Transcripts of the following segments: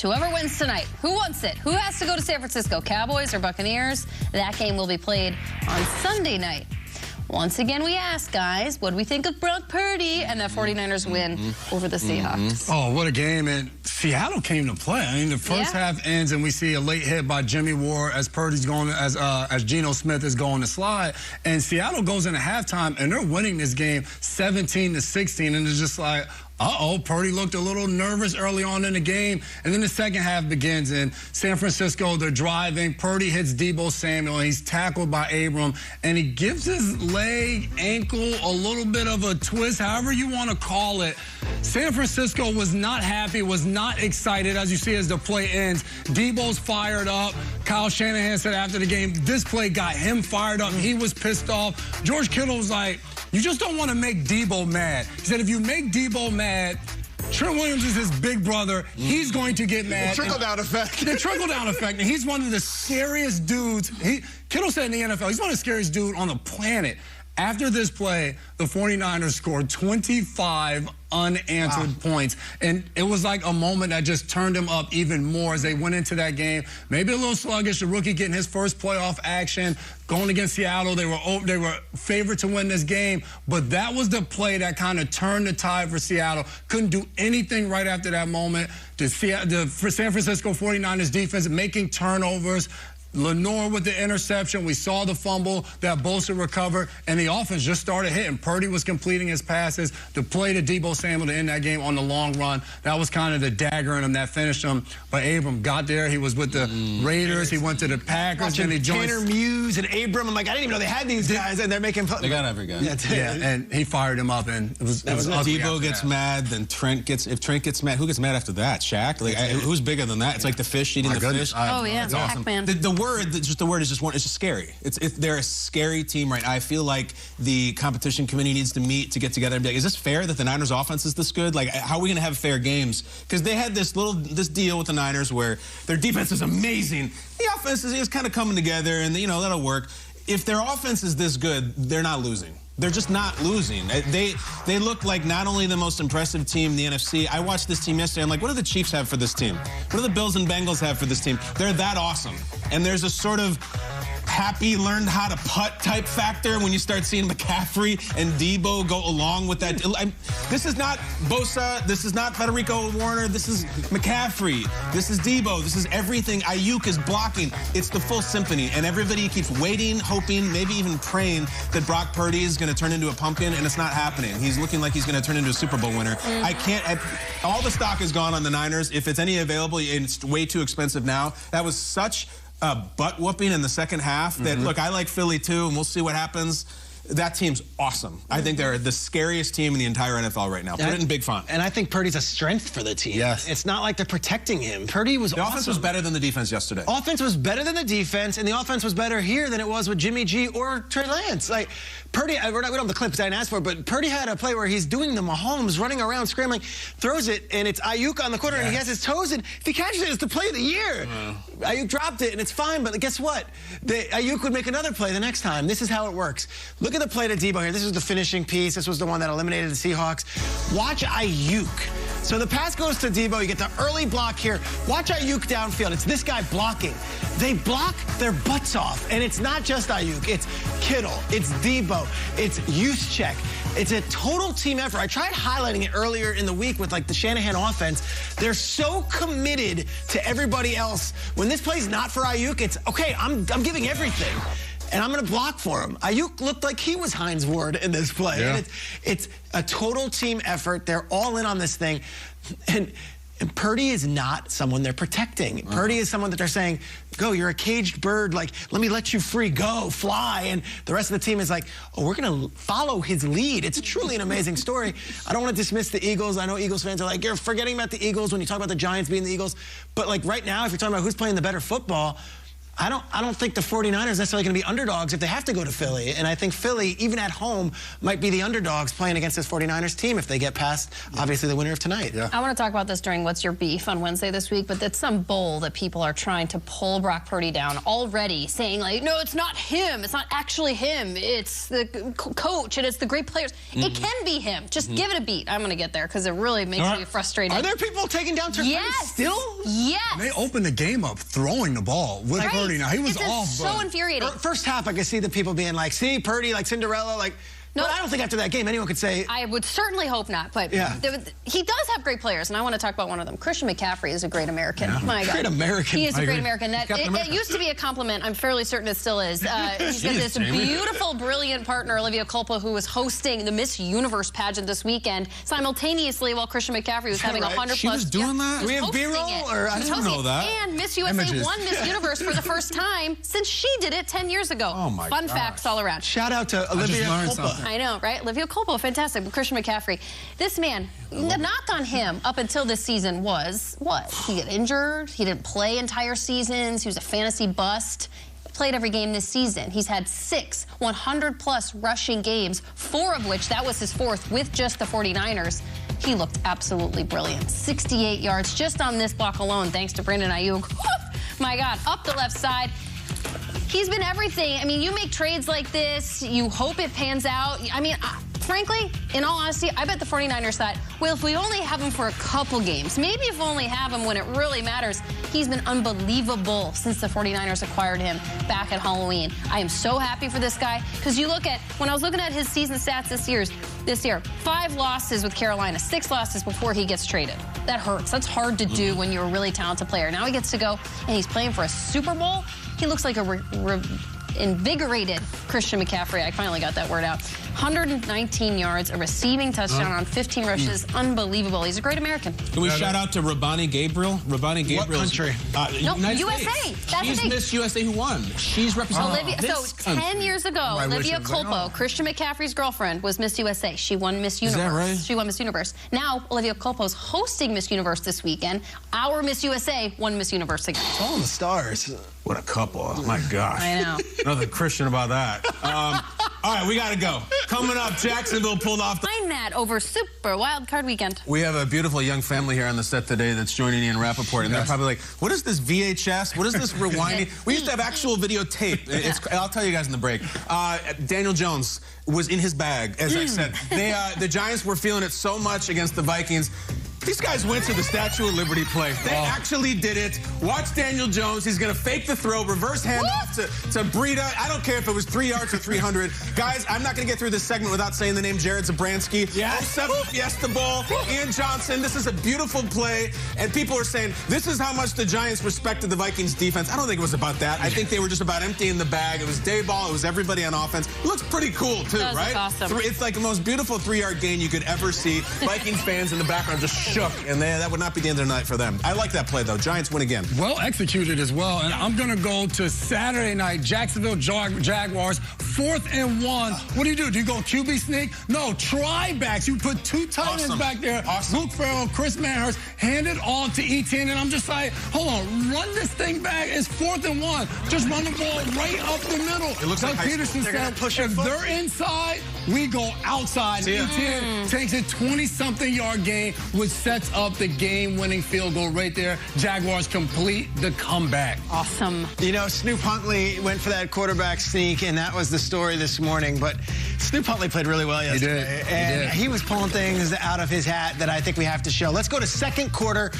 West. Whoever wins tonight, who wants it? Who has to go to San Francisco, Cowboys or Buccaneers? That game will be played on Sunday night. Once again, we ask, guys, what do we think of Brock Purdy and that 49ers win over the Seahawks? Oh, what a game. And Seattle came to play. I mean, the first half ends and we see a late hit by Jimmy Ward as Purdy's going, as Geno Smith is going to slide. And Seattle goes into halftime and they're winning this game 17-16. And it's just like, uh-oh, Purdy looked a little nervous early on in the game. And then the second half begins in San Francisco. They're driving. Purdy hits Deebo Samuel. He's tackled by Abram. And he gives his leg, ankle, a little bit of a twist, however you want to call it. San Francisco was not happy, was not excited, as you see as the play ends. Deebo's fired up. Kyle Shanahan said after the game, this play got him fired up. He was pissed off. George Kittle was like, you just don't want to make Deebo mad. He said, if you make Deebo mad, Trent Williams is his big brother. He's going to get mad. The trickle-down effect. The trickle-down effect. And he's one of the scariest dudes. Kittle said in the NFL, he's one of the scariest dudes on the planet. After this play, the 49ers scored 25 unanswered points. And it was like a moment that just turned them up even more as they went into that game. Maybe a little sluggish, the rookie getting his first playoff action, going against Seattle. They were favored to win this game. But that was the play that kind of turned the tide for Seattle. Couldn't do anything right after that moment. The San Francisco 49ers defense making turnovers. Lenore with the interception. We saw the fumble that Bosa recovered, and the offense just started hitting. Purdy was completing his passes. The play to Deebo Samuel to end that game on the long run, that was kind of the dagger in him that finished him. But Abram got there. He was with the Raiders. He went to the Packers. And he joined Tanner Muse and Abram. I'm like, I didn't even know they had these guys, and they're making fun. They got every guy. Yeah, and he fired him up, and it was ugly. Deebo gets mad, then Trent gets. If Trent gets mad, who gets mad after that? Shaq? Like, who's bigger than that? It's like the fish eating the fish. Oh yeah, it's awesome. The word is just scary. They're a scary team right now. I feel like the competition committee needs to meet to get together and be like, is this fair that the Niners offense is this good? Like, how are we going to have fair games? Because they had this deal with the Niners where their defense is amazing. The offense is kind of coming together, and that'll work. If their offense is this good, they're not losing. They're just not losing. They look like not only the most impressive team in the NFC. I watched this team yesterday. I'm like, what do the Chiefs have for this team? What do the Bills and Bengals have for this team? They're that awesome. And there's a sort of happy learned how to putt type factor when you start seeing McCaffrey and Deebo go along with that. This is not Bosa. This is not Federico Warner. This is McCaffrey. This is Deebo. This is everything. Ayuk is blocking. It's the full symphony. And everybody keeps waiting, hoping, maybe even praying that Brock Purdy is going to turn into a pumpkin, and it's not happening. He's looking like he's going to turn into a Super Bowl winner. All the stock is gone on the Niners. If it's any available, and it's way too expensive now. That was such a butt whooping in the second half that, look, I like Philly too, and we'll see what happens. That team's awesome. I think they're the scariest team in the entire NFL right now. Put it in big font. And I think Purdy's a strength for the team. Yes. It's not like they're protecting him. Purdy was awesome. The offense was better than the defense yesterday. Offense was better than the defense, and the offense was better here than it was with Jimmy G or Trey Lance. Like, Purdy, we don't have the clip because I didn't ask for it, but Purdy had a play where he's doing the Mahomes, running around, scrambling, throws it, and it's Ayuk on the corner, and he has his toes in. If he catches it, it's the play of the year. Ayuk dropped it, and it's fine, but guess what? Ayuk would make another play the next time. This is how it works. Look at the play to Deebo here. This was the finishing piece. This was the one that eliminated the Seahawks. Watch Ayuk. So the pass goes to Deebo. You get the early block here. Watch Ayuk downfield. It's this guy blocking. They block their butts off. And it's not just Ayuk. It's Kittle. It's Deebo. It's Juszczyk. It's a total team effort. I tried highlighting it earlier in the week with, like, the Shanahan offense. They're so committed to everybody else. When this play's not for Ayuk, it's, okay, I'm giving everything. And I'm going to block for him. Ayuk looked like he was Hines Ward in this play. Yeah. And it's a total team effort. They're all in on this thing. And Purdy is not someone they're protecting. Purdy is someone that they're saying, go, you're a caged bird. Like, let me let you free. Go, fly. And the rest of the team is like, oh, we're going to follow his lead. It's truly an amazing story. I don't want to dismiss the Eagles. I know Eagles fans are like, you're forgetting about the Eagles when you talk about the Giants being the Eagles. But, like, right now, if you're talking about who's playing the better football, I don't think the 49ers necessarily going to be underdogs if they have to go to Philly. And I think Philly, even at home, might be the underdogs playing against this 49ers team if they get past, obviously, the winner of tonight. Yeah. I want to talk about this during What's Your Beef on Wednesday this week, but it's some bull that people are trying to pull Brock Purdy down already, saying, like, no, it's not him. It's not actually him. It's the coach, and it's the great players. It can be him. Just give it a beat. I'm going to get there because it really makes me frustrated. Are there people taking down Purdy still? Yes. And they opened the game up throwing the ball with Purdy. Now, he was off. So infuriating. First half, I could see the people being like, see, Purdy, like Cinderella, like... No, I don't think after that game anyone could say... I would certainly hope not, but he does have great players, and I want to talk about one of them. Christian McCaffrey is a great American. Yeah. My God. Great American. He is a great American. It used to be a compliment. I'm fairly certain it still is. He's got this beautiful, brilliant partner, Olivia Culpo, who was hosting the Miss Universe pageant this weekend, simultaneously while Christian McCaffrey was having 100+. She was doing that? Do we have B-roll? I didn't know that. And Miss USA won Miss Universe for the first time since she did it 10 years ago. Oh, my Fun facts all around. Shout out to Olivia Culpo. I know, right? Olivia Culpo, fantastic. But Christian McCaffrey, this man, the knock on him up until this season was what? He got injured. He didn't play entire seasons. He was a fantasy bust. He played every game this season. He's had 6 100+ rushing games, 4 of which, that was his 4th, with just the 49ers. He looked absolutely brilliant. 68 yards just on this block alone, thanks to Brandon Ayuk. My God, up the left side. He's been everything. I mean, you make trades like this, you hope it pans out. I mean, frankly, in all honesty, I bet the 49ers thought, well, if we only have him for a couple games, maybe if we only have him when it really matters. He's been unbelievable since the 49ers acquired him back at Halloween. I am so happy for this guy, because you look at, when I was looking at his season stats this year, 5 losses with Carolina, 6 losses before he gets traded. That hurts. That's hard to do when you're a really talented player. Now he gets to go, and he's playing for a Super Bowl. He looks like a invigorated Christian McCaffrey. I finally got that word out. 119 yards, a receiving touchdown on 15 rushes. Unbelievable. He's a great American. Can we shout out to Rabani Gabriel? Rabani Gabriel. What country? United USA. States. That's She's Miss USA who won. She's representing this country. 10 years ago, Olivia Culpo, Christian McCaffrey's girlfriend, was Miss USA. She won Miss Universe. Is that right? She won Miss Universe. Now, Olivia Culpo's hosting Miss Universe this weekend. Our Miss USA won Miss Universe again. All the stars. What a couple. Oh, my gosh. I know. Nothing Christian about that. All right, we got to go. Coming up, Jacksonville pulled off the... Find that over Super Wild Card Weekend. We have a beautiful young family here on the set today that's joining Ian Rappaport, and they're probably like, what is this VHS? What is this rewinding? We used to have actual videotape. I'll tell you guys in the break. Daniel Jones was in his bag, as I said. The Giants were feeling it so much against the Vikings. These guys went to the Statue of Liberty play. They actually did it. Watch Daniel Jones. He's going to fake the throw, reverse handoff to Breida. I don't care if it was 3 yards or 300. Guys, I'm not going to get through this segment without saying the name Jared Zabransky. Yes. 07 Fiesta Bowl. Ian Johnson. This is a beautiful play. And people are saying, this is how much the Giants respected the Vikings defense. I don't think it was about that. I think they were just about emptying the bag. It was day ball. It was everybody on offense. It looks pretty cool, too, right? Awesome. It's like the most beautiful 3-yard gain you could ever see. Vikings fans in the background just shook, and that would not be the end of the night for them. I like that play, though. Giants win again. Well executed as well. And I'm going to go to Saturday night, Jacksonville Jaguars, 4th and 1. What do? Do you go QB sneak? No, try backs. You put 2 tight ends back there. Luke Farrell, Chris Manhurst, hand it off to Etienne. And I'm just like, hold on, run this thing back. It's 4th and 1. Just run the ball right up the middle. It looks like Peterson said, if they're inside, we go outside. Etienne takes a 20-something yard gain, which sets up the game-winning field goal right there. Jaguars complete the comeback. Awesome. You know, Snoop Huntley went for that quarterback sneak, and that was the story this morning. But Snoop Huntley played really well yesterday. And he was pulling things out of his hat that I think we have to show. Let's go to second quarter.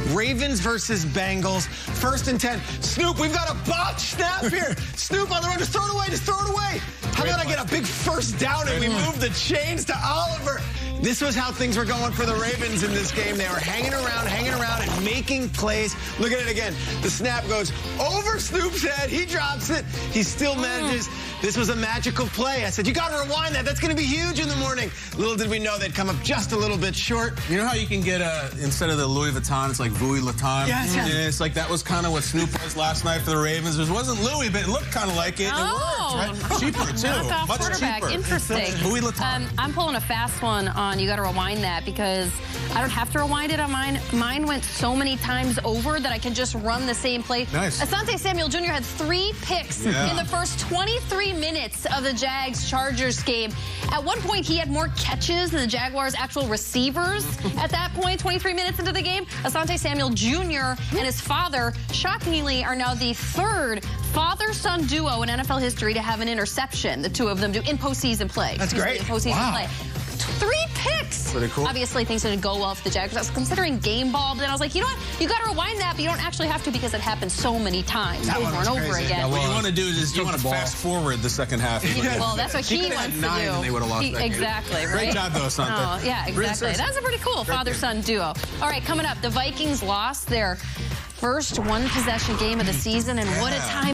Ravens versus Bengals. 1st and 10. Snoop, we've got a botch snap here. Snoop on the run. Just throw it away. Just throw it away. How about I get a big first down and we move the chains to Oliver? This was how things were going for the Ravens in this game. They were hanging around, and making plays. Look at it again. The snap goes over Snoop's head. He drops it. He still manages. This was a magical play. I said, you got to rewind that. That's going to be huge in the morning. Little did we know they'd come up just a little bit short. You know how you can get, instead of the Louis Vuitton, it's like Vuitton Vuitton? Yes. Yeah, it's like that was kind of what Snoop was last night for the Ravens. It wasn't Louis, but it looked kind of like it. It worked, right? Cheaper, too. Much cheaper. Interesting. Louis Vuitton. I'm pulling a fast one on You Got to Rewind That, because I don't have to rewind it on mine. Mine went so so many times over that I can just run the same play. Nice. Asante Samuel Jr. had 3 picks in the first 23 minutes of the Jags-Chargers game. At one point, he had more catches than the Jaguars' actual receivers. At that point, 23 minutes into the game, Asante Samuel Jr. and his father, shockingly, are now the 3rd father-son duo in NFL history to have an interception. The two of them do in postseason play. That's great. In postseason play. 3 picks. Pretty cool. Obviously, things didn't go well for the Jaguars. I was considering game ball, but then I was like, you know what? You got to rewind that, but you don't actually have to because it happens so many times over and over crazy. again. What you want to do is you want to fast forward the second half. Well, that's what he wants to do. And they would have lost that game. Exactly, right? Great job, though, Asante. Oh, yeah, exactly. That's a pretty cool father-son duo. All right, coming up, the Vikings lost their first one-possession game of the season, and what a time.